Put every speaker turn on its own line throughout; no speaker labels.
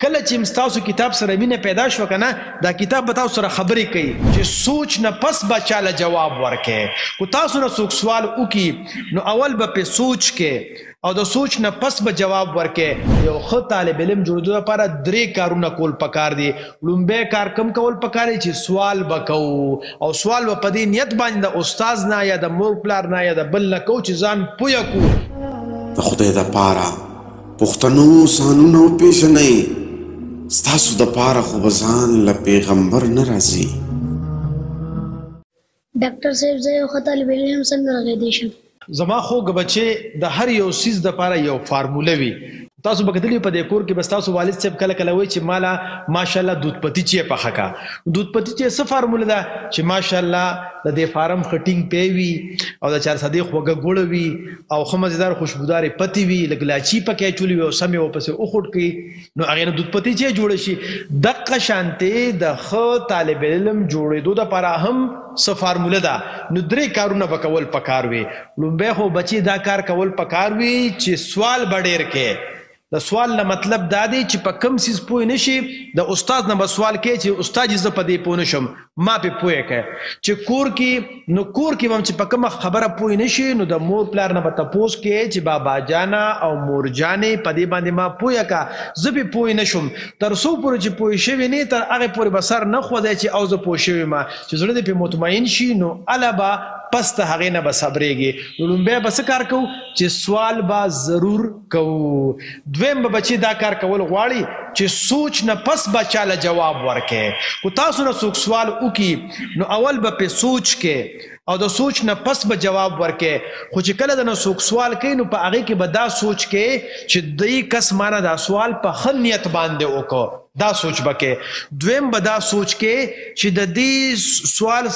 کله چې ستاسو کتاب سره مینه پیدا شو کنه دا کتاب به تاسو سره خبرې کوي چې سوچ نه پس به چاله جواب ورکړي کو تاسو نه څوک سوال وکي نو اول به په سوچ کې او د سوچ نه پس به جواب ورکړي یو ښه طالب علم جوړېدو لپاره 3 کارونه کول پکار دي لومبه کار کم کول پکار دي چې سوال وکړو او سوال په دې نیت باندې د استاد نه یا د مور پلار نه یا د بل نه کو چې ځان پوهه کو
د خدای د پاره پښتنو سانونو پیژنئ ستاسو د پاره خو به ځان له پیغمبر نه راځي
ډاکټر صاحب زه یو ښه طالب علم څنګه راغلی شم
زما خوږ بچې د هر یو سیز دپاره یو فارموله وي تاسو به کتلی په دې کور کې بس تاسو والد صاحب کله کله وایي چې مالا ماشاءالله دود پتی چې پخه کا دود پتی چې څه فارموله ده چې ماشاءالله د دې فارم خټینګ پیوي او د چار صدیق وګه ګوړ وي او خمزدار خوشبودار پتی وي لګلاچی پکې چولي او سمې او پسې او خټ کی نو هغه دود پتی چې جوړ شي دغه شانته د خو طالب علم جوړېدو د لپاره هم څه فارموله ده نو 3 کارونه وکول پکار وي لومبه خو بچي دا کار کول پکار وي چې سوال بډیر کې د سوال نه مطلب دا دی چې په کم سیز پوه نشي د استاد نه سوال کوي چې استاد زه په دې پوه نشم ما په پوهه کوي چې کور کې نو کور کې هم چې په کومه خبره پوه نشي نو د مور پلار نه به تپوس کوي چې بابا جانا او مور جانې په دې باندې ما پوهه کا زه به پوه نشم تر څو پورې چې پوه شوی نه تر هغه پورې بسر نه خو دی چې او زه پوه شوی ما چې زړه دې په مطمئن شي نو الابا پس ته هغه نه به صبرېږي نو لومبه بس کار کو چې سوال با ضرور کو دویم به بچي دا کار کول غواړي چې سوچ نه پس به چاله جواب ورکړي کو تاسو نه څوک سوال وکي نو اول به په سوچ کې او د سوچ نه پس به جواب ورکړي خو چې کله د نه څوک سوال کوي نو په هغه کې به دا سوچ کې چې دې کس مانه دا سوال په ښه نیت باندې وکړو دا سوچ بکې دویم به دا سوچ کې چې د دې سوال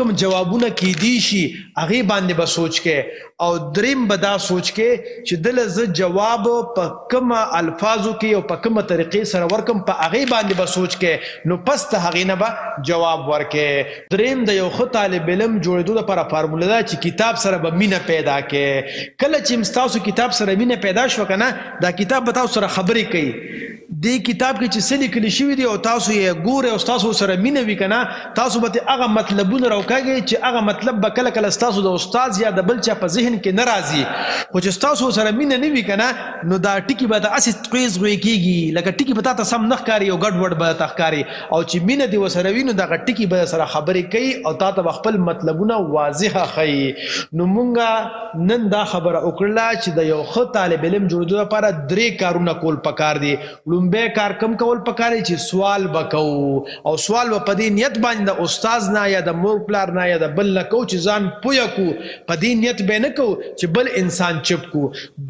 کم جوابونه کېدی شي هغې باندې به سوچ کې او دریم به دا سوچ کې چې دله زه جواب په کومه الفاظو کې او په کومه طریقې سره ورکم په هغې باندې به سوچ کې نو پس ته هغې نه به جواب ورکې دریم د یو ښه طالب علم جوړېدو لپاره فارموله ده چې کتاب سره به مینه پیدا کې کله چې ستاسو کتاب سره مینه پیدا شوه که نه دا کتاب به تاسو سره خبرې کوي دې کتاب کې چې څه لیکلي شوي دي او تاسو یې ګورئ او ستاسو سره مینه وي که نه تاسو به هغه مطلبونه راوکاږئ چې هغه مطلب به کله کله ستاسو د استاد یا د بل چا په ذهن کې نه راځي خو چې ستاسو سره مینه نه وي که نه نو دا ټکي به داسې تقویز غوی کېږي لکه ټکي به تا ته سم نه ښکاري او ګډوډ به ته ښکاري او چې مینه دې ورسره وي نو دغه ټکي به سره خبرې کوي او تا ته به خپل مطلبونه واضحه ښیي نو مونږ نن دا خبره وکړله چې د یو ښه طالب علم جوړېدو لپاره 3 کارونه کول پکار دي لومبه کار کم کول پکار دي چې سوال وکړو او سوال په دې نیت باندې د استاد نه یا د مور پلار نه یا د بل نه کو چې ځان پوهه کو په دې نیت به نه کو چې بل انسان چپ کو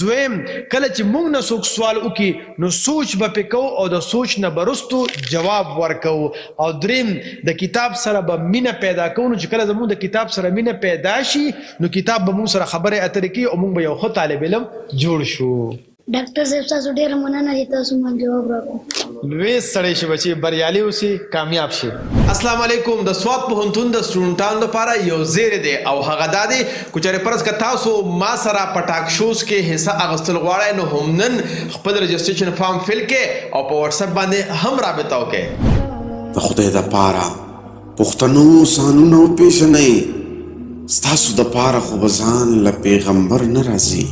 دویم کله چې موږ نه څوک سوال وکړي نو سوچ به پې کوو او د سوچ نه برستو جواب ورکوو او دریم د کتاب سره به مینه پیدا کوو نو چې کله زموږ د کتاب سره مینه پیدا شي نو کتاب به موږ سره خبرې اترې کوي او موږ به یو ښه طالب علم جوړ شو
ډاکټر صاحب تاسو ډېره مننه چې تاسو ما جواب راکړو
لوی سړی شي بچي بریالي اوسي کامیاب شي السلام علیکم د سوات پوهنتون د سټوډنټانو لپاره یو زیری دی او هغه دا دی که چېرې فرض که تاسو ما سره په ټاک شوز کې حصه اخیستل غواړئ نو هم نن خپل رجسټریشن فارم فل کې او په وټساپ باندې هم رابطه وکړئ
د خدای د پاره پښتنو سانونو پیژنئ ستاسو د پاره خو به ځان له پیغمبر نه راځي